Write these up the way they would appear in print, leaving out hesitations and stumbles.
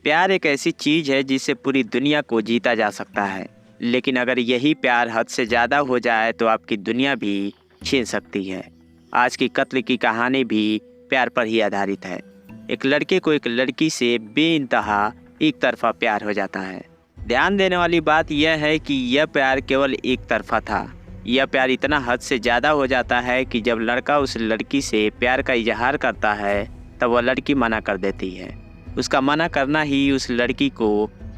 प्यार एक ऐसी चीज है जिससे पूरी दुनिया को जीता जा सकता है, लेकिन अगर यही प्यार हद से ज़्यादा हो जाए तो आपकी दुनिया भी छीन सकती है। आज की कत्ल की कहानी भी प्यार पर ही आधारित है। एक लड़के को एक लड़की से बेइंतहा एक तरफा प्यार हो जाता है। ध्यान देने वाली बात यह है कि यह प्यार केवल एक तरफा था। यह प्यार इतना हद से ज़्यादा हो जाता है कि जब लड़का उस लड़की से प्यार का इजहार करता है तब वह लड़की मना कर देती है। उसका मना करना ही उस लड़की को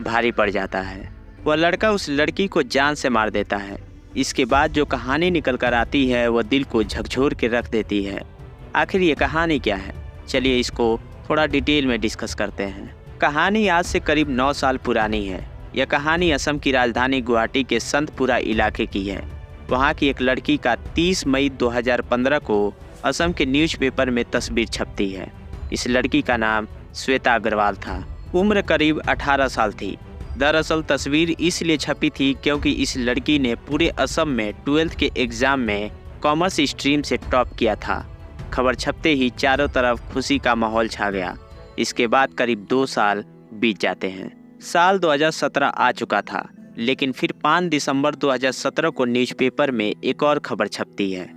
भारी पड़ जाता है। वह लड़का उस लड़की को जान से मार देता है। इसके बाद जो कहानी निकल कर आती है वह दिल को झकझोर के रख देती है। आखिर ये कहानी क्या है, चलिए इसको थोड़ा डिटेल में डिस्कस करते हैं। कहानी आज से करीब 9 साल पुरानी है। यह कहानी असम की राजधानी गुवाहाटी के संतपुरा इलाके की है। वहाँ की एक लड़की का 30 मई 2015 को असम के न्यूज़पेपर में तस्वीर छपती है। इस लड़की का नाम श्वेता अग्रवाल था। उम्र करीब 18 साल थी। दरअसल तस्वीर इसलिए छपी थी क्योंकि इस लड़की ने पूरे असम में 12th के एग्ज़ाम में कॉमर्स स्ट्रीम से टॉप किया था। खबर छपते ही चारों तरफ खुशी का माहौल छा गया। इसके बाद करीब 2 साल बीत जाते हैं। साल 2017 आ चुका था, लेकिन फिर 5 दिसंबर 2017 को न्यूज़पेपर में एक और खबर छपती है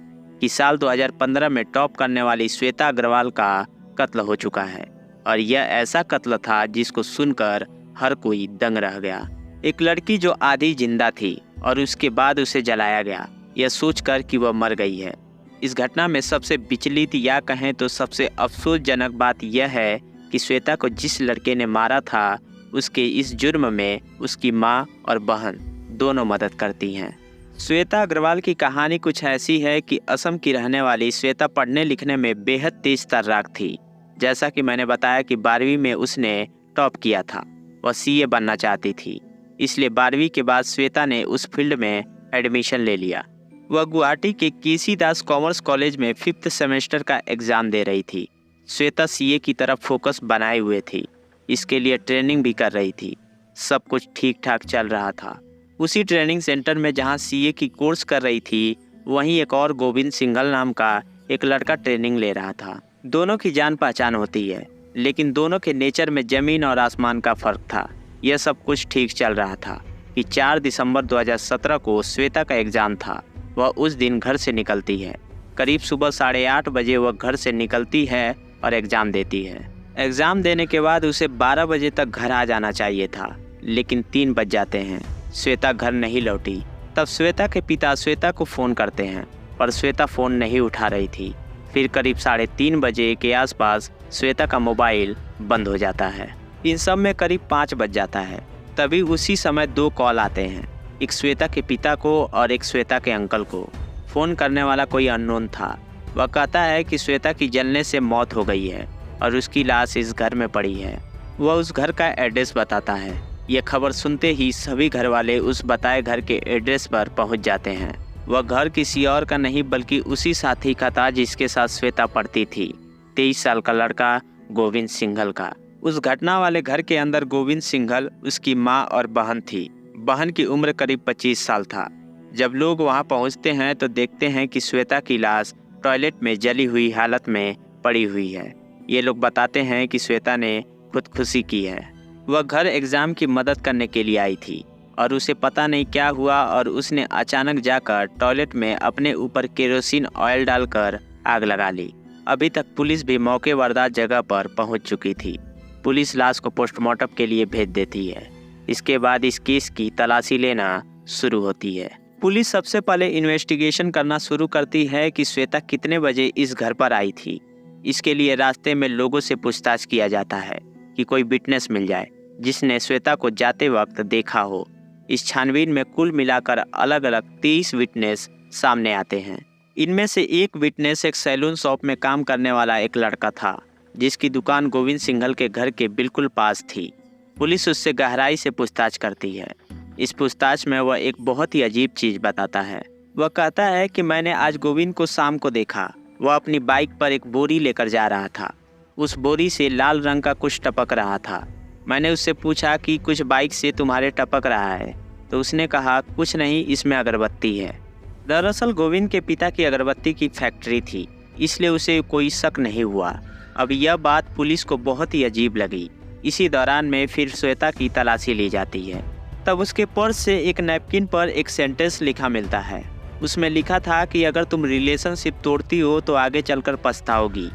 कि साल 2015 में टॉप करने वाली श्वेता अग्रवाल का कत्ल हो चुका है। और यह ऐसा कत्ल था जिसको सुनकर हर कोई दंग रह गया। एक लड़की जो आधी जिंदा थी और उसके बाद उसे जलाया गया, यह सोचकर कि वह मर गई है। इस घटना में सबसे विचलित या कहें तो सबसे अफसोसजनक बात यह है कि श्वेता को जिस लड़के ने मारा था उसके इस जुर्म में उसकी माँ और बहन दोनों मदद करती हैं। श्वेता अग्रवाल की कहानी कुछ ऐसी है कि असम की रहने वाली श्वेता पढ़ने लिखने में बेहद तेज तर्राक थी। जैसा कि मैंने बताया कि 12वीं में उसने टॉप किया था। वह सीए बनना चाहती थी, इसलिए 12वीं के बाद श्वेता ने उस फील्ड में एडमिशन ले लिया। वह गुवाहाटी के केसी दास कॉमर्स कॉलेज में 5th सेमेस्टर का एग्ज़ाम दे रही थी। श्वेता सीए की तरफ फोकस बनाए हुए थी। इसके लिए ट्रेनिंग भी कर रही थी। सब कुछ ठीक ठाक चल रहा था। उसी ट्रेनिंग सेंटर में जहां सीए की कोर्स कर रही थी, वहीं एक और गोविंद सिंघल नाम का एक लड़का ट्रेनिंग ले रहा था। दोनों की जान पहचान होती है, लेकिन दोनों के नेचर में ज़मीन और आसमान का फ़र्क था। यह सब कुछ ठीक चल रहा था कि 4 दिसंबर 2017 को श्वेता का एग्ज़ाम था। वह उस दिन घर से निकलती है। करीब सुबह 8:30 बजे वह घर से निकलती है और एग्ज़ाम देती है। एग्ज़ाम देने के बाद उसे 12 बजे तक घर आ जाना चाहिए था, लेकिन 3 बज जाते हैं। श्वेता घर नहीं लौटी। तब श्वेता के पिता श्वेता को फ़ोन करते हैं, पर श्वेता फ़ोन नहीं उठा रही थी। फिर करीब 3:30 बजे के आसपास श्वेता का मोबाइल बंद हो जाता है। इन सब में करीब 5 बज जाता है। तभी उसी समय 2 कॉल आते हैं, एक श्वेता के पिता को और एक श्वेता के अंकल को। फ़ोन करने वाला कोई अननोन था। वह कहता है कि श्वेता की जलने से मौत हो गई है और उसकी लाश इस घर में पड़ी है। वह उस घर का एड्रेस बताता है। यह खबर सुनते ही सभी घर वाले उस बताए घर के एड्रेस पर पहुंच जाते हैं। वह घर किसी और का नहीं बल्कि उसी साथी का था जिसके साथ श्वेता पढ़ती थी, 23 साल का लड़का गोविंद सिंघल का। उस घटना वाले घर के अंदर गोविंद सिंघल, उसकी माँ और बहन थी। बहन की उम्र करीब 25 साल था। जब लोग वहाँ पहुँचते हैं तो देखते हैं कि श्वेता की लाश टॉयलेट में जली हुई हालत में पड़ी हुई है। ये लोग बताते हैं कि श्वेता ने खुदकुशी की है। वह घर एग्ज़ाम की मदद करने के लिए आई थी और उसे पता नहीं क्या हुआ और उसने अचानक जाकर टॉयलेट में अपने ऊपर केरोसिन ऑयल डालकर आग लगा ली। अभी तक पुलिस भी मौके वारदात जगह पर पहुंच चुकी थी। पुलिस लाश को पोस्टमार्टम के लिए भेज देती है। इसके बाद इस केस की तलाशी लेना शुरू होती है। पुलिस सबसे पहले इन्वेस्टिगेशन करना शुरू करती है कि श्वेता कितने बजे इस घर पर आई थी। इसके लिए रास्ते में लोगों से पूछताछ किया जाता है कि कोई विटनेस मिल जाए जिसने श्वेता को जाते वक्त देखा हो। इस छानबीन में कुल मिलाकर अलग अलग 23 विटनेस सामने आते हैं। इनमें से एक विटनेस एक सैलून शॉप में काम करने वाला एक लड़का था, जिसकी दुकान गोविंद सिंघल के घर के बिल्कुल पास थी। पुलिस उससे गहराई से पूछताछ करती है। इस पूछताछ में वह एक बहुत ही अजीब चीज़ बताता है। वह कहता है कि मैंने आज गोविंद को शाम को देखा। वह अपनी बाइक पर एक बोरी लेकर जा रहा था। उस बोरी से लाल रंग का कुछ टपक रहा था। मैंने उससे पूछा कि कुछ बाइक से तुम्हारे टपक रहा है, तो उसने कहा कुछ नहीं, इसमें अगरबत्ती है। दरअसल गोविंद के पिता की अगरबत्ती की फैक्ट्री थी, इसलिए उसे कोई शक नहीं हुआ। अब यह बात पुलिस को बहुत ही अजीब लगी। इसी दौरान में फिर श्वेता की तलाशी ली जाती है। तब उसके पर्स से एक नैपकिन पर एक सेंटेंस लिखा मिलता है। उसमें लिखा था कि अगर तुम रिलेशनशिप तोड़ती हो तो आगे चलकर पछताओगी।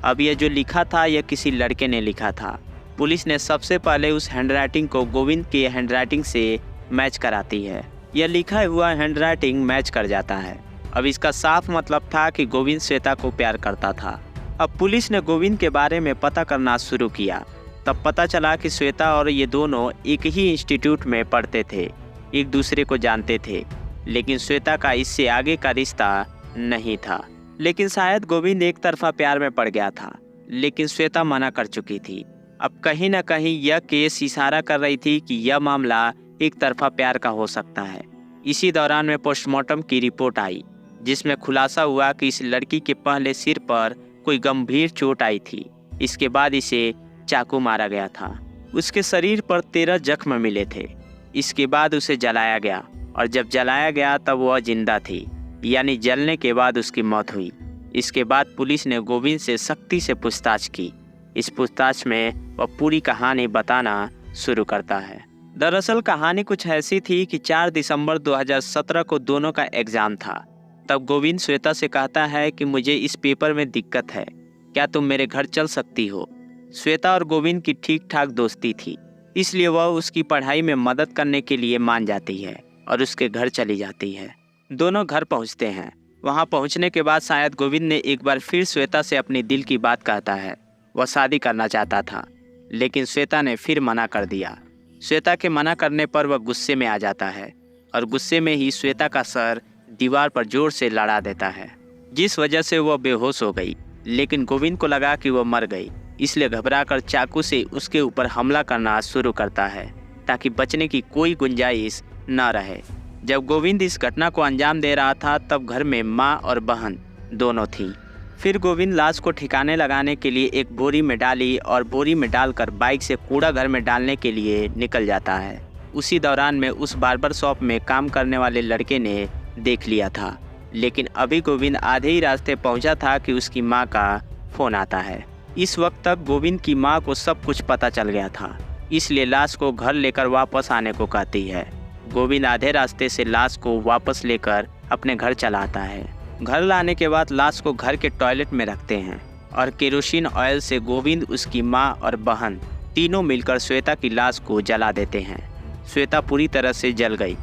अब यह जो लिखा था यह किसी लड़के ने लिखा था। पुलिस ने सबसे पहले उस हैंडराइटिंग को गोविंद के हैंडराइटिंग से मैच कराती है। यह लिखा हुआ हैंडराइटिंग मैच कर जाता है। अब इसका साफ मतलब था कि गोविंद श्वेता को प्यार करता था। अब पुलिस ने गोविंद के बारे में पता करना शुरू किया। तब पता चला कि श्वेता और ये दोनों एक ही इंस्टीट्यूट में पढ़ते थे, एक दूसरे को जानते थे, लेकिन श्वेता का इससे आगे का रिश्ता नहीं था। लेकिन शायद गोविंद एक तरफा प्यार में पड़ गया था, लेकिन श्वेता मना कर चुकी थी। अब कहीं न कहीं यह केस इशारा कर रही थी कि यह मामला एक तरफा प्यार का हो सकता है। इसी दौरान में पोस्टमार्टम की रिपोर्ट आई, जिसमें खुलासा हुआ कि इस लड़की के पहले सिर पर कोई गंभीर चोट आई थी। इसके बाद इसे चाकू मारा गया था। उसके शरीर पर 13 जख्म मिले थे। इसके बाद उसे जलाया गया और जब जलाया गया तब वह जिंदा थी, यानी जलने के बाद उसकी मौत हुई। इसके बाद पुलिस ने गोविंद से सख्ती से पूछताछ की। इस पूछताछ में वह पूरी कहानी बताना शुरू करता है। दरअसल कहानी कुछ ऐसी थी कि 4 दिसंबर 2017 को दोनों का एग्ज़ाम था। तब गोविंद श्वेता से कहता है कि मुझे इस पेपर में दिक्कत है, क्या तुम मेरे घर चल सकती हो। श्वेता और गोविंद की ठीक ठाक दोस्ती थी, इसलिए वह उसकी पढ़ाई में मदद करने के लिए मान जाती है और उसके घर चली जाती है। दोनों घर पहुंचते हैं। वहां पहुंचने के बाद शायद गोविंद ने एक बार फिर श्वेता से अपनी दिल की बात कहता है। वह शादी करना चाहता था, लेकिन श्वेता ने फिर मना कर दिया। श्वेता के मना करने पर वह गुस्से में आ जाता है और गुस्से में ही श्वेता का सर दीवार पर जोर से लड़ा देता है, जिस वजह से वह बेहोश हो गई। लेकिन गोविंद को लगा कि वह मर गई, इसलिए घबराकर चाकू से उसके ऊपर हमला करना शुरू करता है ताकि बचने की कोई गुंजाइश न रहे। जब गोविंद इस घटना को अंजाम दे रहा था तब घर में माँ और बहन दोनों थीं। फिर गोविंद लाश को ठिकाने लगाने के लिए एक बोरी में डाली और बोरी में डालकर बाइक से कूड़ा घर में डालने के लिए निकल जाता है। उसी दौरान में उस बार्बर शॉप में काम करने वाले लड़के ने देख लिया था, लेकिन अभी गोविंद आधे ही रास्ते पहुंचा था कि उसकी माँ का फ़ोन आता है। इस वक्त तक गोविंद की माँ को सब कुछ पता चल गया था, इसलिए लाश को घर लेकर वापस आने को कहती है। गोविंद आधे रास्ते से लाश को वापस लेकर अपने घर चला आता है। घर लाने के बाद लाश को घर के टॉयलेट में रखते हैं और केरोसिन ऑयल से गोविंद, उसकी माँ और बहन तीनों मिलकर श्वेता की लाश को जला देते हैं। श्वेता पूरी तरह से जल गई।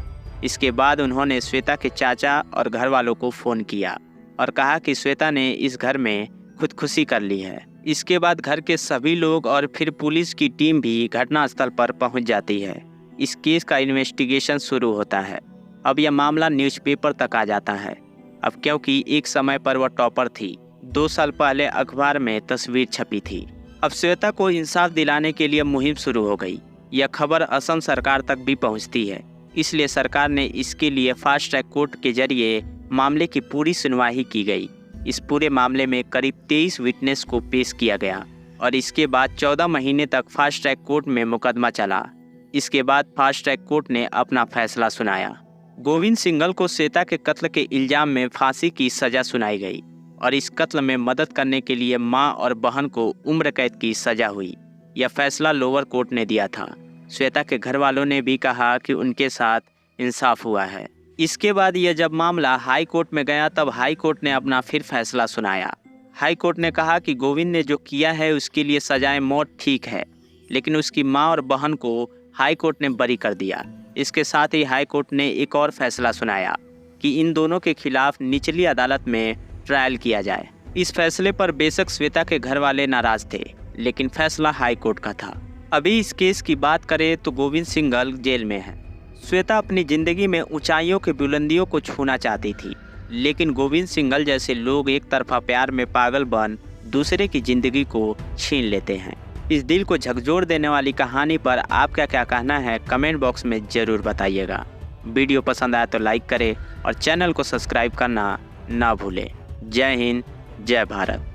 इसके बाद उन्होंने श्वेता के चाचा और घर वालों को फ़ोन किया और कहा कि श्वेता ने इस घर में खुदकुशी कर ली है। इसके बाद घर के सभी लोग और फिर पुलिस की टीम भी घटनास्थल पर पहुंच जाती है। इस केस का इन्वेस्टिगेशन शुरू होता है। अब यह मामला न्यूज़पेपर तक आ जाता है। अब क्योंकि एक समय पर वह टॉपर थी, 2 साल पहले अखबार में तस्वीर छपी थी। अब श्वेता को इंसाफ दिलाने के लिए मुहिम शुरू हो गई। यह खबर असम सरकार तक भी पहुंचती है, इसलिए सरकार ने इसके लिए फास्ट ट्रैक कोर्ट के जरिए मामले की पूरी सुनवाई की गई। इस पूरे मामले में करीब 23 विटनेस को पेश किया गया और इसके बाद 14 महीने तक फास्ट ट्रैक कोर्ट में मुकदमा चला। इसके बाद फास्ट ट्रैक कोर्ट ने अपना फैसला सुनाया। गोविंद सिंघल को श्वेता के कत्ल के इल्जाम में फांसी की सजा सुनाई गई और इस कत्ल में मदद करने के लिए मां और बहन को उम्र कैद की सजा हुई। यह फैसला लोअर कोर्ट ने दिया था। श्वेता के घर वालों ने भी कहा कि उनके साथ इंसाफ हुआ है। इसके बाद यह जब मामला हाई कोर्ट में गया तब हाई कोर्ट ने अपना फिर फैसला सुनाया। हाई कोर्ट ने कहा कि गोविंद ने जो किया है उसके लिए सजाए मौत ठीक है, लेकिन उसकी मां और बहन को हाई कोर्ट ने बरी कर दिया। इसके साथ ही हाई कोर्ट ने एक और फैसला सुनाया कि इन दोनों के खिलाफ निचली अदालत में ट्रायल किया जाए। इस फैसले पर बेशक श्वेता के घर वाले नाराज थे, लेकिन फैसला हाई कोर्ट का था। अभी इस केस की बात करें तो गोविंद सिंघल जेल में है। श्वेता अपनी ज़िंदगी में ऊंचाइयों की बुलंदियों को छूना चाहती थी, लेकिन गोविंद सिंघल जैसे लोग एक तरफा प्यार में पागल बन दूसरे की ज़िंदगी को छीन लेते हैं। इस दिल को झकझोर देने वाली कहानी पर आपका क्या कहना है, कमेंट बॉक्स में ज़रूर बताइएगा। वीडियो पसंद आया तो लाइक करें और चैनल को सब्सक्राइब करना ना भूलें। जय हिंद, जय भारत।